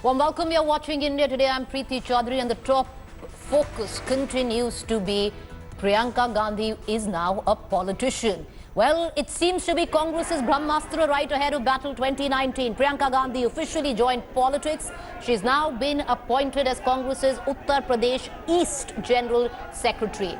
Warm welcome. You're watching India Today. I'm Preeti Chaudhary, and the top focus continues to be Priyanka Gandhi is now a politician. Well, it seems to be Congress's Brahmastra right ahead of Battle 2019. Priyanka Gandhi officially joined politics. She's now been appointed as Congress's Uttar Pradesh East General Secretary.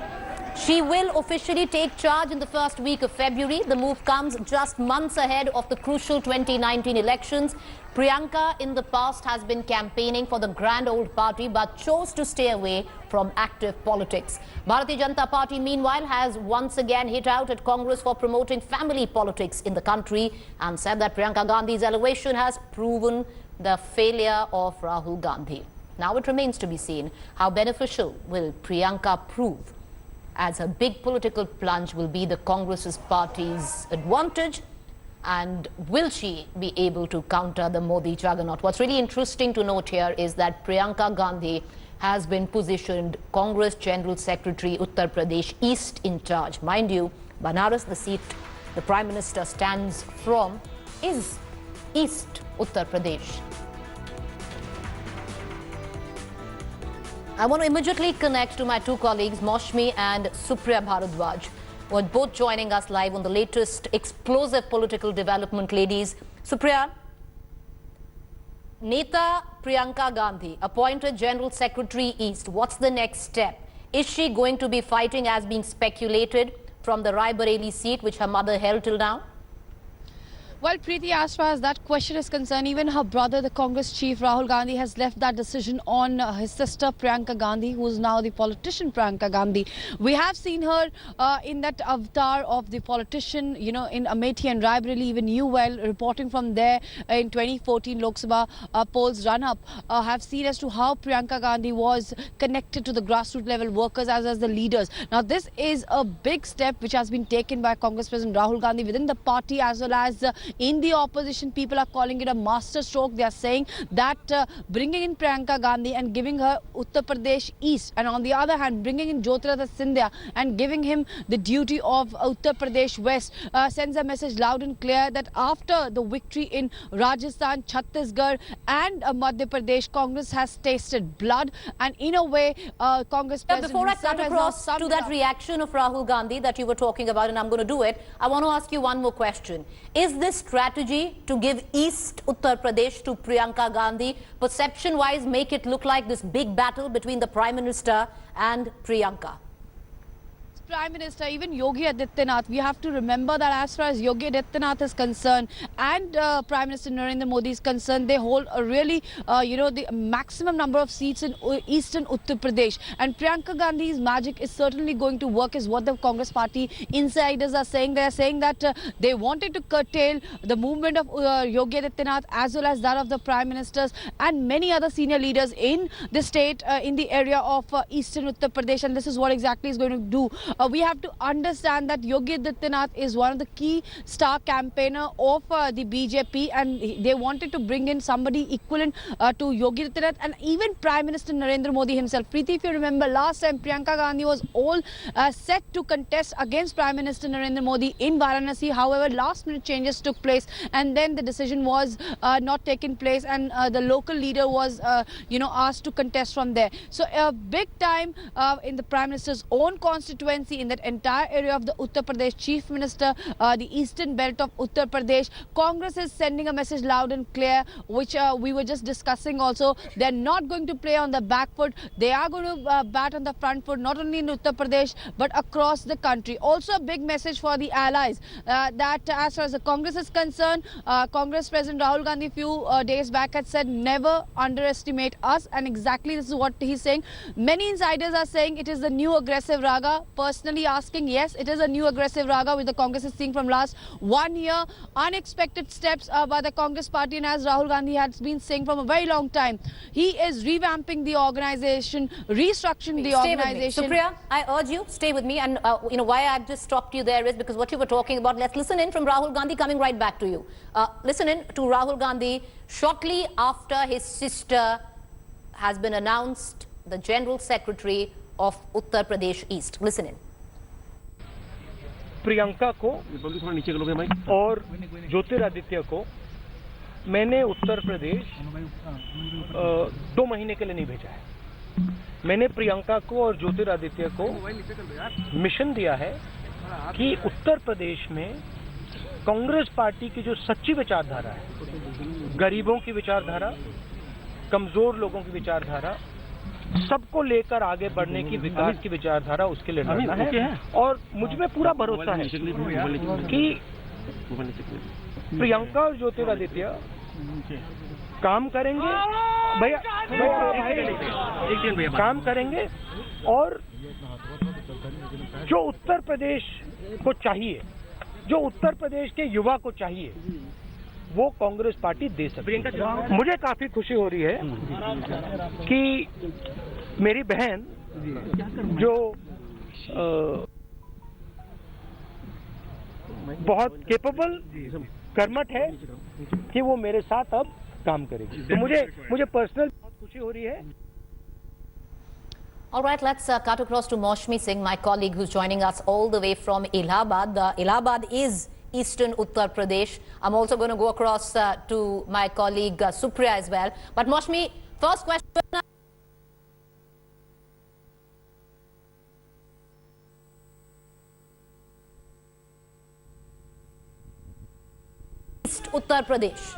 She will officially take charge in the first week of February. The move comes just months ahead of the crucial 2019 elections. Priyanka in the past has been campaigning for the grand old party but chose to stay away from active politics. Bharatiya Janata Party meanwhile has once again hit out at Congress for promoting family politics in the country and said that Priyanka Gandhi's elevation has proven the failure of Rahul Gandhi. Now it remains to be seen how beneficial will Priyanka prove, as a big political plunge will be the Congress's party's advantage, and will she be able to counter the Modi juggernaut? What's really interesting to note here is that Priyanka Gandhi has been positioned Congress General Secretary Uttar Pradesh East in charge. Mind you, Banaras, the seat the Prime Minister stands from, is East Uttar Pradesh. I want to immediately connect to my two colleagues, Maushmi and Supriya Bharadwaj, who are both joining us live on the latest explosive political development. Ladies, Supriya, Neta Priyanka Gandhi, appointed General Secretary East. What's the next step? Is she going to be fighting, as being speculated, from the Rai Bareli seat, which her mother held till now? Well, Preeti, as far as that question is concerned, even her brother, the Congress chief Rahul Gandhi, has left that decision on his sister Priyanka Gandhi, who is now the politician Priyanka Gandhi. We have seen her in that avatar of the politician, you know, in Amethi and Rai Bareli. Even you, well, reporting from there in 2014 Lok Sabha polls run-up, have seen as to how Priyanka Gandhi was connected to the grassroots level workers as the leaders. Now, this is a big step which has been taken by Congress President Rahul Gandhi within the party as well as in the opposition. People are calling it a master stroke. They are saying that bringing in Priyanka Gandhi and giving her Uttar Pradesh East, and on the other hand bringing in Jyotiraditya Scindia and giving him the duty of Uttar Pradesh West sends a message loud and clear that after the victory in Rajasthan, Chhattisgarh and Madhya Pradesh, Congress has tasted blood, and in a way Congress President Before I cut across to that reaction of Rahul Gandhi that you were talking about, and I'm going to do it, I want to ask you one more question. Is this strategy to give East Uttar Pradesh to Priyanka Gandhi, perception-wise, make it look like this big battle between the Prime Minister and Priyanka? Prime Minister, even Yogi Adityanath, we have to remember that as far as Yogi Adityanath is concerned and Prime Minister Narendra Modi is concerned, they hold a really, the maximum number of seats in eastern Uttar Pradesh. And Priyanka Gandhi's magic is certainly going to work, is what the Congress party insiders are saying. They are saying that they wanted to curtail the movement of Yogi Adityanath as well as that of the Prime Ministers and many other senior leaders in the state, in the area of eastern Uttar Pradesh. And this is what exactly is going to do. We have to understand that Yogi Adityanath is one of the key star campaigner of the BJP, and they wanted to bring in somebody equivalent to Yogi Adityanath and even Prime Minister Narendra Modi himself. Preeti, if you remember, last time Priyanka Gandhi was all set to contest against Prime Minister Narendra Modi in Varanasi. However, last minute changes took place, and then the decision was not taken place, and the local leader was asked to contest from there. So a big time in the Prime Minister's own constituency, in that entire area of the Uttar Pradesh Chief Minister, the eastern belt of Uttar Pradesh, Congress is sending a message loud and clear, which we were just discussing also. They're not going to play on the back foot. They are going to bat on the front foot, not only in Uttar Pradesh but across the country. Also a big message for the allies that as far as the Congress is concerned, Congress President Rahul Gandhi a few days back had said never underestimate us, and exactly this is what he's saying. Many insiders are saying it is the new aggressive raga. Personally asking, yes, it is a new aggressive raga which the Congress is seeing from last 1 year. Unexpected steps by the Congress party, and as Rahul Gandhi has been saying from a very long time, he is revamping the organization, restructuring the organization. Supriya, I urge you, stay with me, and why I've just stopped you there is because what you were talking about. Let's listen in from Rahul Gandhi, coming right back to you. Listen in to Rahul Gandhi shortly after his sister has been announced the General Secretary of Uttar Pradesh East. Listen in. Priyanka को और ज्योतिरादित्य को मैंने उत्तर प्रदेश 2 महीने के लिए नहीं भेजा है। मैंने प्रियंका को और ज्योतिरादित्य को मिशन दिया है कि उत्तर प्रदेश में कांग्रेस पार्टी की जो सच्ची विचारधारा है, गरीबों की विचारधारा, कमजोर लोगों की विचारधारा, सबको लेकर आगे बढ़ने की विकास की विचारधारा, उसके लिए लड़ना है। और मुझ में पूरा भरोसा है कि प्रियंका और ज्योतिरादित्य काम करेंगे, भैया काम करेंगे, और जो उत्तर प्रदेश को चाहिए, जो उत्तर प्रदेश के युवा को चाहिए, वो कांग्रेस पार्टी दे सकती है। मुझे काफी खुशी हो रही है कि मेरी बहन जो बहुत केपेबल, कर्मठ है, कि वो मेरे साथ अब काम करेगी, तो मुझे पर्सनल बहुत खुशी हो रही है। All right, let's cut across to Maushmi Singh, my colleague who's joining us all the way from Allahabad. Allahabad is eastern Uttar Pradesh. I'm also going to go across to my colleague Supriya as well. But Maushmi, first question. East Uttar Pradesh.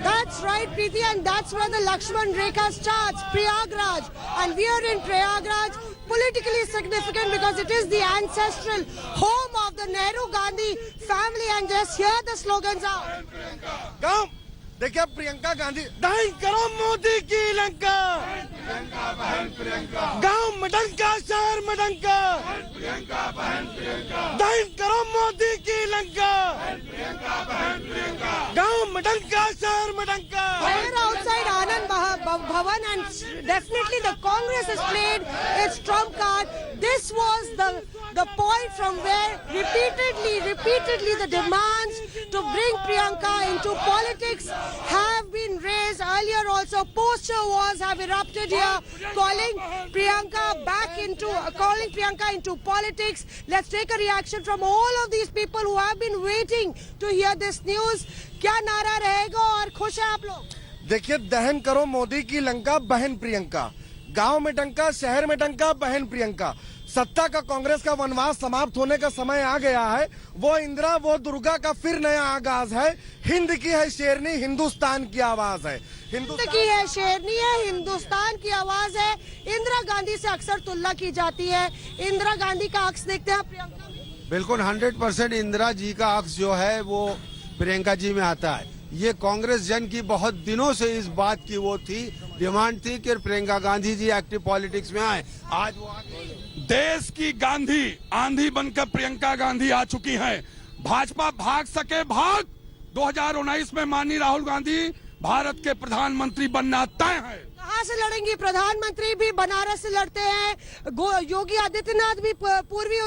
That's right, Preeti, and that's where the Lakshman Rekha starts, Prayagraj. And we are in Prayagraj, politically significant because it is the ancestral home of the Nehru-Gandhi family, and just hear the slogans out. Come! देखिए प्रियंका गांधी, नहीं करो मोदी की लंका, गांव मडंका, शहर मडंका, नहीं करो मोदी की लंका, गांव मडंका, शहर मडंका। We're outside Anand Bhavan, and definitely the Congress has played its trump card. This was the point from where repeatedly the demands to bring Priyanka into politics have been raised. Earlier also poster wars have erupted here, calling Priyanka into politics. Let's take a reaction from all of these people who have been waiting to hear this news. क्या नारा रहेगा और खुश है आप लोग? देखिए, दहन करो मोदी की लंका, बहन प्रियंका, गांव में डंका, शहर में डंका, बहन प्रियंका। सत्ता का कांग्रेस का वनवास समाप्त होने का समय आ गया है। वो इंदिरा, वो दुर्गा का फिर नया आगाज है। हिंद की है शेरनी, हिंदुस्तान की आवाज है। हिंद की है शेरनी है, हिंदुस्तान की आवाज है। इंदिरा गांधी से अक्सर तुलना की जाती है। इंदिरा गांधी का अक्स देखते हैं प्रियंका में? बिल्कुल 100% इंदिरा जी का अक्स जो है वो प्रियंका जी में आता है। ये कांग्रेस जन की बहुत दिनों से इस बात की वो थी, डिमांड थी कि प्रियंका गांधी जी एक्टिव पॉलिटिक्स में आए। आज वो आ गई। देश की गांधी आंधी बनकर प्रियंका गांधी आ चुकी हैं। भाजपा भाग सके भाग, 2019 में माननीय राहुल गांधी भारत के प्रधानमंत्री बनना तय है। कहाँ से लड़ेंगी? प्रधानमंत्री भी बनारस से लड़ते हैं, योगी आदित्यनाथ भी पूर्वी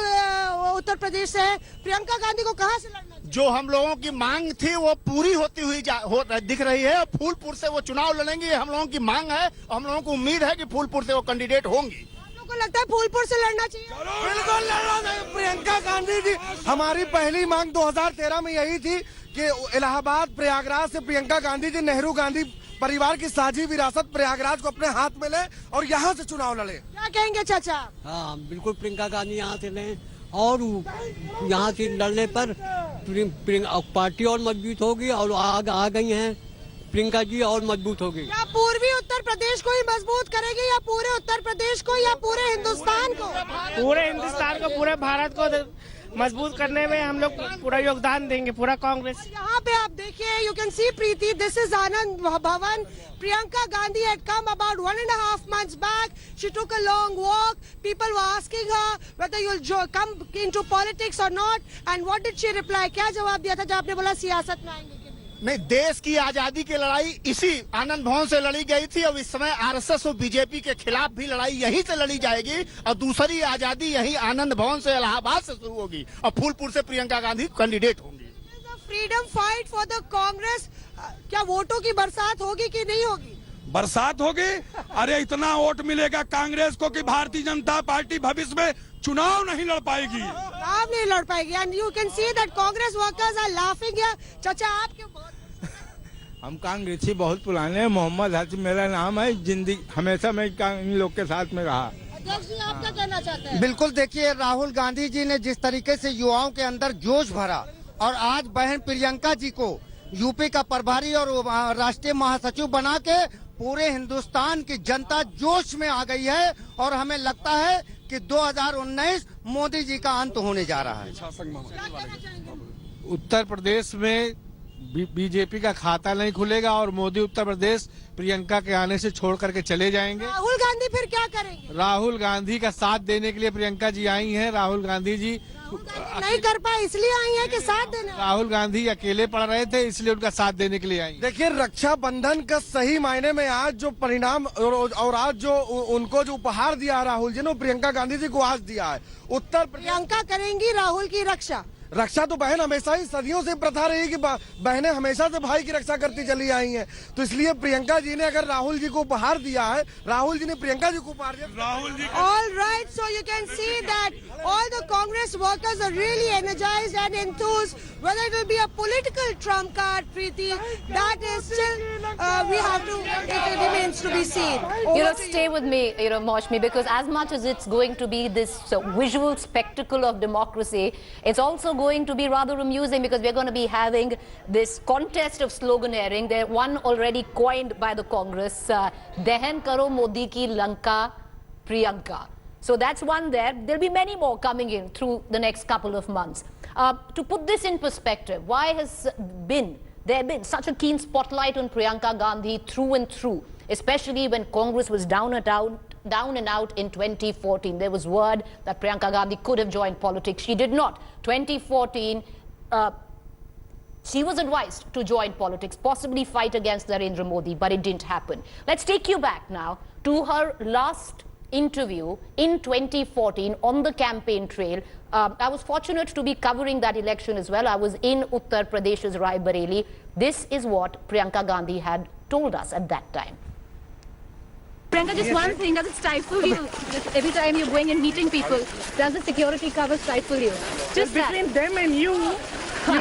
उत्तर प्रदेश से है। प्रियंका गांधी को कहाँ से लड़ना? जो हम लोगों की मांग थी वो पूरी होती हुई दिख रही है। फूलपुर से वो चुनाव लड़ेंगी, हम लोगों की मांग है और हम लोगों को उम्मीद है कि फूलपुर से वो कैंडिडेट होंगी। को लगता है फूलपुर से लड़ना चाहिए? बिल्कुल लड़ना है प्रियंका गांधी जी। हमारी पहली मांग 2013 में यही थी कि इलाहाबाद प्रयागराज से प्रियंका गांधी जी नेहरू गांधी परिवार की साझी विरासत प्रयागराज को अपने हाथ में ले और यहाँ से चुनाव लड़े। क्या कहेंगे चाचा? हाँ बिल्कुल, प्रियंका गांधी यहाँ से लें और यहाँ से लड़ने पर पार्टी और मजबूत होगी और आ गई हैं प्रियंका जी और मजबूत होगी। क्या पूर्वी उत्तर प्रदेश को ही मजबूत करेगी या पूरे उत्तर प्रदेश को या पूरे हिंदुस्तान को? पूरे हिंदुस्तान को, पूरे भारत को मजबूत करने में हम लोग पूरा योगदान देंगे, पूरा कांग्रेस। यहाँ पे आप देखिए, you can see Preeti, this is Anand Bhavan. Priyanka Gandhi had come about 1.5 months back. She took a long walk. People were asking her whether you'll come into politics or not. And what did she reply? क्या जवाब दिया था जब आपने बोला सियासत में आएंगे? नहीं, देश की आजादी की लड़ाई इसी आनंद भवन से लड़ी गई थी और इस समय आरएसएस और बीजेपी के खिलाफ भी लड़ाई यहीं से लड़ी जाएगी और दूसरी आजादी यहीं आनंद भवन से इलाहाबाद से शुरू होगी और फूलपुर से प्रियंका गांधी कैंडिडेट होंगी। Freedom fight for the Congress, क्या वोटों की बरसात होगी कि नहीं होगी? बरसात होगी। अरे इतना वोट मिलेगा कांग्रेस को कि भारतीय जनता पार्टी भविष्य में चुनाव नहीं लड़ पाएगी। चुनाव नहीं लड़ पाएगी and you can see that Congress workers are laughing here. चाचा आप क्यों हम कांग्रेसी बहुत पुराने हैं। मोहम्मद हाशिम मेरा नाम है। जिंदगी हमेशा मैं इन लोग के साथ में रहा। अध्यक्ष जी आप क्या कहना चाहते हैं? बिल्कुल, देखिए राहुल गांधी जी ने जिस तरीके से युवाओं के अंदर जोश भरा और आज बहन प्रियंका जी को यूपी का प्रभारी और राष्ट्रीय महासचिव बना के पूरे हिंदुस्तान की जनता जोश में आ गई है और हमें लगता है कि 2019 मोदी जी का अंत होने जा रहा है। उत्तर प्रदेश में बीजेपी का खाता नहीं खुलेगा और मोदी उत्तर प्रदेश प्रियंका के आने से छोड़ करके चले जाएंगे। राहुल गांधी फिर क्या करेंगे? राहुल गांधी का साथ देने के लिए प्रियंका जी आई हैं। राहुल गांधी जी नहीं कर पाए इसलिए आई है कि साथ देने? राहुल गांधी अकेले पड़ रहे थे इसलिए उनका साथ देने के लिए आई। देखिए रक्षाबंधन का सही मायने में आज जो परिणाम और आज जो उनको जो उपहार दिया राहुल जी ने प्रियंका गांधी जी को आज दिया है। उत्तर प्रियंका करेंगी राहुल की रक्षा। रक्षा तो बहन हमेशा ही सदियों से प्रथा रही कि बहनें हमेशा से भाई की रक्षा करती चली आई हैं। तो इसलिए प्रियंका जी ने अगर राहुल जी को उपहार दिया है, राहुल जी ने प्रियंका जी को उपहार दिया। Rahul ji All right, so you can see that all the Congress workers are really energized and enthused. Whether it will be a political trump card, Preeti, that is still we have to. It remains to be seen. Stay with me, Moshmi, because as much as it's going to be this visual spectacle of democracy, it's also going to be rather amusing because we're going to be having this contest of sloganeering. There one already coined by the Congress, Dehan Karo Modi ki Lanka Priyanka. So that's one there. There'll be many more coming in through the next couple of months. To put this in perspective, why has there been such a keen spotlight on Priyanka Gandhi through and through, especially when Congress was down and out in 2014. There was word that Priyanka Gandhi could have joined politics. She did not. 2014, she was advised to join politics, possibly fight against Narendra Modi, but it didn't happen. Let's take you back now to her last interview in 2014 on the campaign trail. I was fortunate to be covering that election as well. I was in Uttar Pradesh's Rai Bareli. This is what Priyanka Gandhi had told us at that time. Priyanka, just one thing, does it stifle you? Every time you're going and meeting people, does the security cover stifle you? Just Between them and you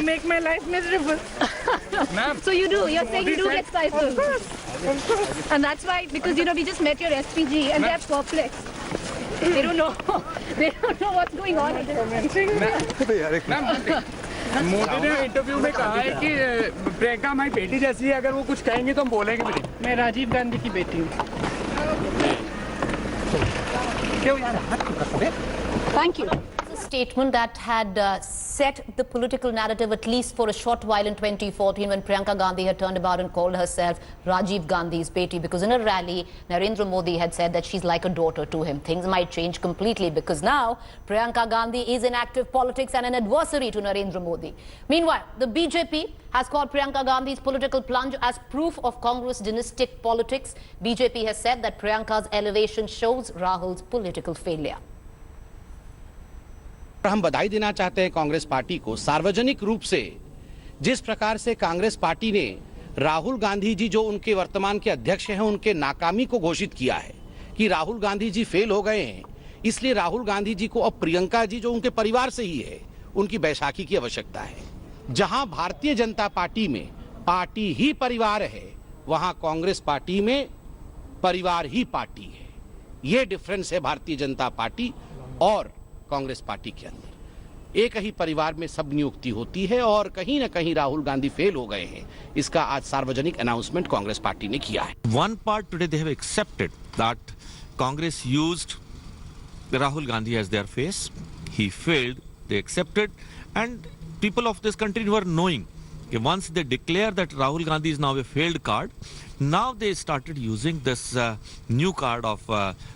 make my life miserable. So you do, you're saying you do get stifled. And that's why, because we just met your SPG and they're perplexed. They don't know. They don't know what's going on. Modi ने interview में कहा है कि प्रियंका हमारी बेटी जैसी है, अगर वो कुछ कहेंगे तो हम बोलेंगे भी नहीं। मैं राजीव गांधी की बेटी हूँ। Thank you. A statement that had set the political narrative at least for a short while in 2014 when Priyanka Gandhi had turned about and called herself Rajiv Gandhi's beti, because in a rally Narendra Modi had said that she's like a daughter to him. Things might change completely because now Priyanka Gandhi is in active politics and an adversary to Narendra Modi. Meanwhile, the BJP has called Priyanka Gandhi's political plunge as proof of Congress dynastic politics. BJP has said that Priyanka's elevation shows Rahul's political failure. हम बधाई देना चाहते हैं Congress party को। सार्वजनिक रूप से जिस प्रकार से कांग्रेस पार्टी ने राहुल गांधी जी जो उनके वर्तमान के अध्यक्ष हैं उनके नाकामी को घोषित किया है कि राहुल गांधी जी फेल हो गए हैं, इसलिए राहुल गांधी जी को अब प्रियंका जी जो उनके परिवार से ही है उनकी बैसाखी की आवश्यकता है। जहां भारतीय जनता पार्टी में पार्टी ही परिवार है, वहां कांग्रेस पार्टी में परिवार ही पार्टी है। ये डिफरेंस है भारतीय जनता पार्टी और कांग्रेस पार्टी के अंदर। एक ही परिवार में सब नियुक्ति होती है और कहीं ना कहीं राहुल गांधी फेल हो गए हैं, इसका आज सार्वजनिक अनाउंसमेंट कांग्रेस पार्टी ने किया है। One part today they have accepted that Congress used Rahul Gandhi as their face. He failed. They accepted, and people of this country were knowing that once they declare that Rahul Gandhi is now a failed card, now they started using this new card of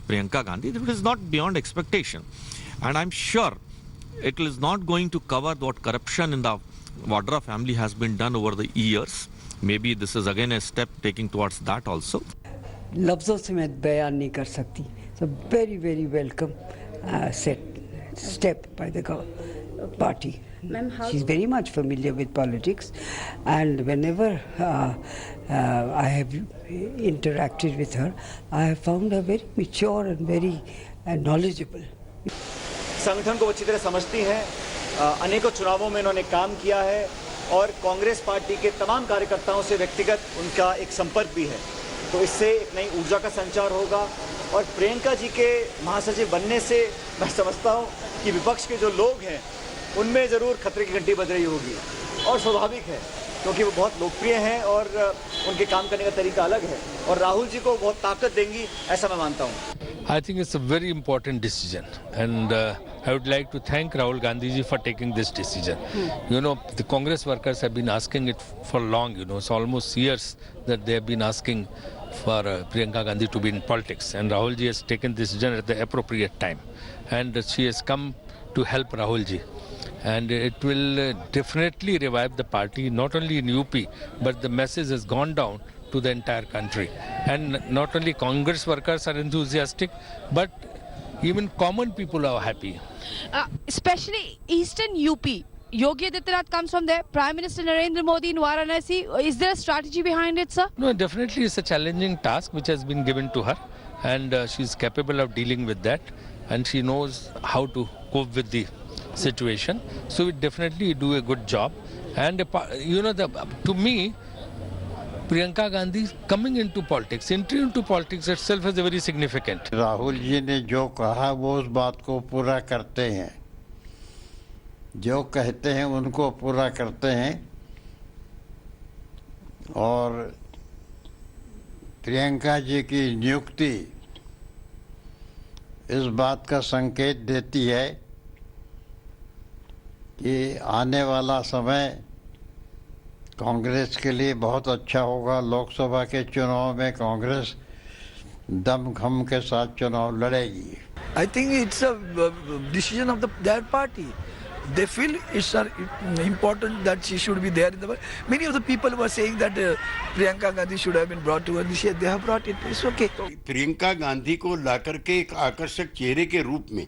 Priyanka Gandhi. It is not beyond expectation. And I'm sure it is not going to cover what corruption in the Vadra family has been done over the years. Maybe this is again a step taking towards that also. लफ्ज़ों से मैं बयान नहीं कर सकती. So very very welcome step by the party. She's very much familiar with politics, and whenever I have interacted with her, I have found her very mature and very knowledgeable. संगठन को अच्छी तरह समझती हैं, अनेकों चुनावों में इन्होंने काम किया है और कांग्रेस पार्टी के तमाम कार्यकर्ताओं से व्यक्तिगत उनका एक संपर्क भी है। तो इससे एक नई ऊर्जा का संचार होगा और प्रियंका जी के महासचिव बनने से मैं समझता हूं कि विपक्ष के जो लोग हैं उनमें ज़रूर खतरे की घंटी बज रही होगी और स्वाभाविक है क्योंकि वो बहुत लोकप्रिय हैं और उनके काम करने का तरीका अलग है और राहुल जी को बहुत ताकत देंगी, ऐसा मैं मानता हूँ। I think it's a very important decision, and I would like to thank Rahul Gandhi ji for taking this decision. You know, the Congress workers have been asking it for long. You know, it's almost years that they have been asking for Priyanka Gandhi to be in politics, and Rahul ji has taken this decision at the appropriate time, and she has come to help Rahul ji. And it will definitely revive the party, not only in UP, but the message has gone down to the entire country. And not only Congress workers are enthusiastic, but even common people are happy. Especially Eastern UP. Yogi Adityanath comes from there. Prime Minister Narendra Modi in Varanasi. Is there a strategy behind it, sir? No, definitely it's a challenging task which has been given to her, and she's capable of dealing with that, and she knows how to cope with the situation. So we definitely do a good job. And you know, to me, Priyanka Gandhi coming into politics, entry into politics itself is very significant. Rahul ji ने जो कहा वो उस बात को पूरा करते हैं, जो कहते हैं उनको पूरा करते हैं, और प्रियंका जी की नियुक्ति इस बात का संकेत देती है कि आने वाला समय कांग्रेस के लिए बहुत अच्छा होगा। लोकसभा के चुनाव में कांग्रेस दमखम के साथ चुनाव लड़ेगी। I think it's a decision of their party. They feel it's important that she should be there. Many of the people were saying that Priyanka Gandhi should have been brought to her. They have brought it. It's okay. Priyanka Gandhi को लाकर के एक आकर्षक चेहरे के रूप में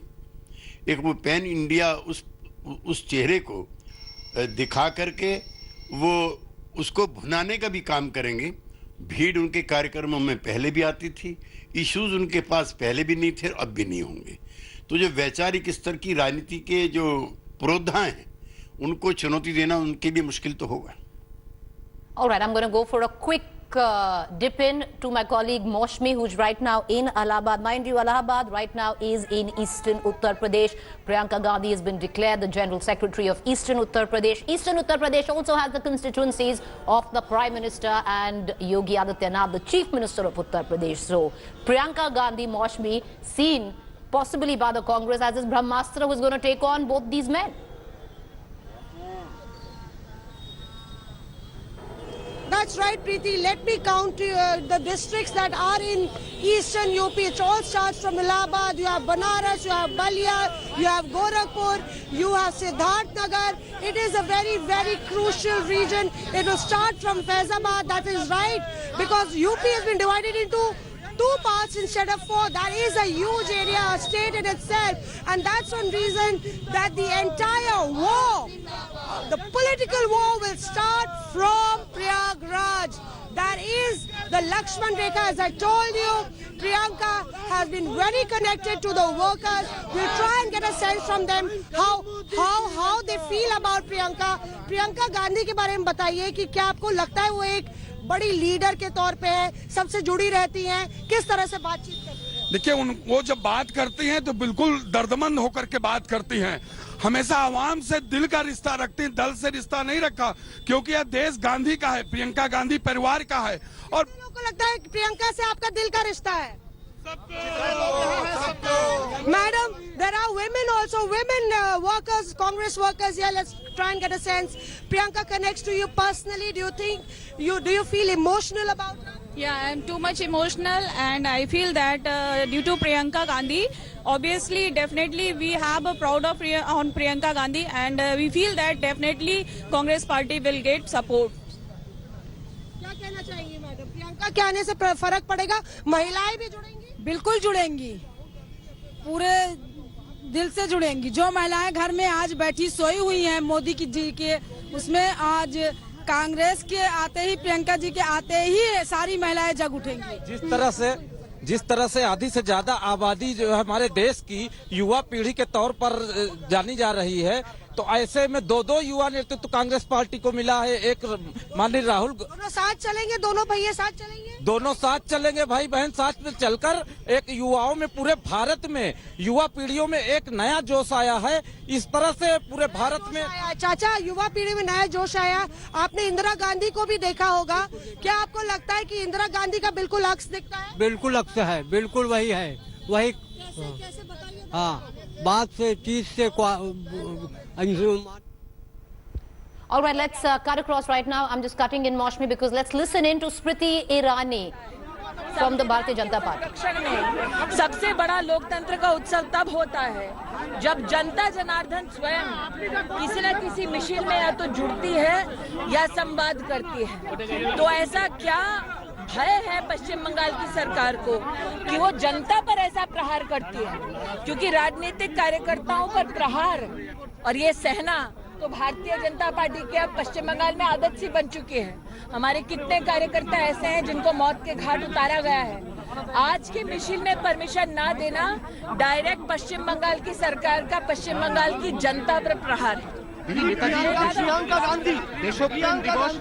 एक वो पैन इंडिया उस चेहरे को दिखा करके वो उसको भुनाने का भी काम करेंगे। भीड़ उनके कार्यक्रमों में पहले भी आती थी, इश्यूज उनके पास पहले भी नहीं थे और अब भी नहीं होंगे। तो जो वैचारिक स्तर की राजनीति के जो पुरोधा हैं उनको चुनौती देना उनके लिए मुश्किल तो होगा। All right, I'm going to go for a quick dip in to my colleague Maushmi, who's right now in Allahabad. Mind you, Allahabad right now is in Eastern Uttar Pradesh. Priyanka Gandhi has been declared the General Secretary of Eastern Uttar Pradesh. Eastern Uttar Pradesh also has the constituencies of the Prime Minister and Yogi Adityanath, the Chief Minister of Uttar Pradesh. So, Priyanka Gandhi, Maushmi, seen possibly by the Congress as this Brahmastra who's going to take on both these men. That's right, Preeti. Let me count the districts that are in Eastern UP. It all starts from Allahabad. You have Banaras, you have Balia, you have Gorakhpur, you have Siddharth Nagar. It is a very, very crucial region. It will start from Faizabad. That is right, because UP has been divided into 2 parts instead of 4. That is a huge area, a state in itself. And that's one reason that the entire war, the political war, will start from Prayagraj. That is the Lakshman Rekha. As I told you, Priyanka has been very connected to the workers. We'll try and get a sense from them how they feel about Priyanka. Priyanka Gandhi के बारे में बताइए कि क्या आपको लगता है वो एक बड़ी लीडर के तौर पे है, सबसे जुड़ी रहती हैं, किस तरह से बातचीत करती हैं? देखिए वो जब बात करती हैं तो बिल्कुल दर्दमंद होकर के बात करती हैं। हमेशा आवाम से दिल का रिश्ता रखती हैं, दल से रिश्ता नहीं रखा, क्योंकि यह देश गांधी का है, प्रियंका गांधी परिवार का है। और लोगों को लगता है कि प्रियंका से आपका दिल का रिश्ता है। Madam, there are women also, women workers, Congress workers here. Let's try and get a sense. Priyanka connects to you personally. Do you feel emotional about her? Yeah, I'm too much emotional, and I feel that due to Priyanka Gandhi, obviously, definitely we have a proud of on Priyanka Gandhi, and we feel that definitely Congress party will get support. क्या कहना चाहेंगी madam? Priyanka के आने से फर्क पड़ेगा? महिलाएं भी जुड़ेंगी? बिल्कुल जुड़ेंगी, पूरे दिल से जुड़ेंगी। जो महिलाएं घर में आज बैठी सोई हुई हैं मोदी जी के, उसमें आज कांग्रेस के आते ही, प्रियंका जी के आते ही सारी महिलाएं जग उठेंगी। जिस तरह से जिस तरह से आधी से ज्यादा आबादी जो है हमारे देश की युवा पीढ़ी के तौर पर जानी जा रही है, तो ऐसे में दो युवा नेतृत्व कांग्रेस पार्टी को मिला है। एक माननीय राहुल, दोनों साथ चलेंगे, दोनों भैया साथ चलेंगे, दोनों साथ चलेंगे, भाई बहन साथ में चलकर एक युवाओं में, पूरे भारत में युवा पीढ़ियों में एक नया जोश आया है। इस तरह से पूरे भारत में चाचा युवा पीढ़ी में नया जोश आया। आपने इंदिरा गांधी को भी देखा होगा, क्या आपको लगता है कि इंदिरा गांधी का बिल्कुल अक्स दिखता है? बिल्कुल अक्स है, बिल्कुल वही है, वही। कैसे बताइए? हाँ, बात से चीज से All right, let's cut across right now. I'm just cutting in Maushmi because let's listen in to Smriti Irani from the Bharatiya Janata Party. संरक्षण में सबसे बड़ा लोकतंत्र का उत्सव तब होता है जब जनता जनार्दन स्वयं किसी न किसी मिशन में या तो जुड़ती है या संवाद करती है। तो ऐसा क्या भय है पश्चिम बंगाल की सरकार को कि वो जनता पर ऐसा प्रहार करती है? क्योंकि राजनीतिक कार्यकर्ताओं पर प्रहार और ये सहना तो भारतीय जनता पार्टी के अब पश्चिम बंगाल में आदत सी बन चुकी है। हमारे कितने कार्यकर्ता ऐसे हैं जिनको मौत के घाट उतारा गया है। आज के मिशन में परमिशन ना देना डायरेक्ट पश्चिम बंगाल की सरकार का पश्चिम बंगाल की जनता पर प्रहार है। प्रियंका गांधी देशोत्तम दिवस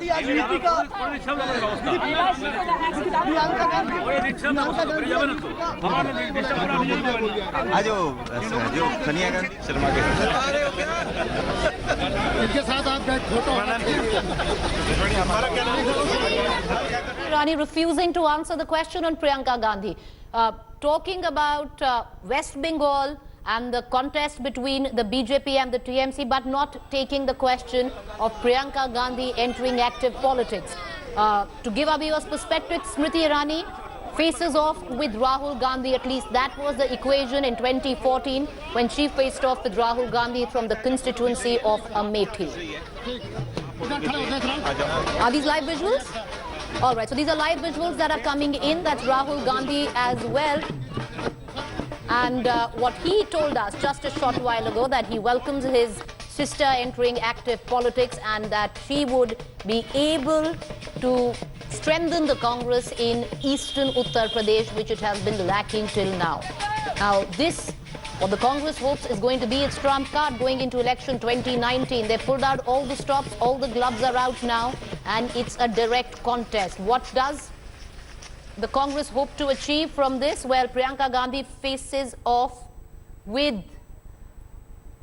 सोनिया गांधी शर्मा के साथ आप photo Irani refusing to answer the question on Priyanka Gandhi, talking about West Bengal and the contest between the BJP and the TMC, but not taking the question of Priyanka Gandhi entering active politics. To give our viewers perspective, Smriti Irani faces off with Rahul Gandhi. At least that was the equation in 2014 when she faced off with Rahul Gandhi from the constituency of Amethi. Are these live visuals? All right, so these are live visuals that are coming in. That's Rahul Gandhi as well. And what he told us just a short while ago, that he welcomes his sister entering active politics and that she would be able to strengthen the Congress in eastern Uttar Pradesh, which it has been lacking till now. Now this, what the Congress hopes is going to be its trump card going into election 2019. They pulled out all the stops, all the gloves are out now, and it's a direct contest. What does the Congress hope to achieve from this? Well, Priyanka Gandhi faces off with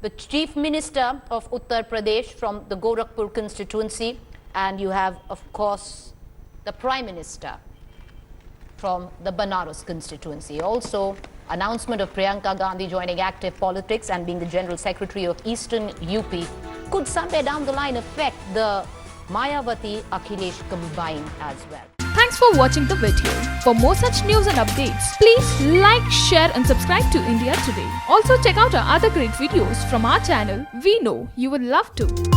the Chief Minister of Uttar Pradesh from the Gorakhpur constituency, and you have, of course, the Prime Minister from the Banaras constituency. Also, announcement of Priyanka Gandhi joining active politics and being the General Secretary of Eastern UP could someday down the line affect the Mayawati Akhilesh combine as well. Thanks for watching the video. For more such news and updates, please like, share and subscribe to India Today. Also check out our other great videos from our channel. We know you will love to.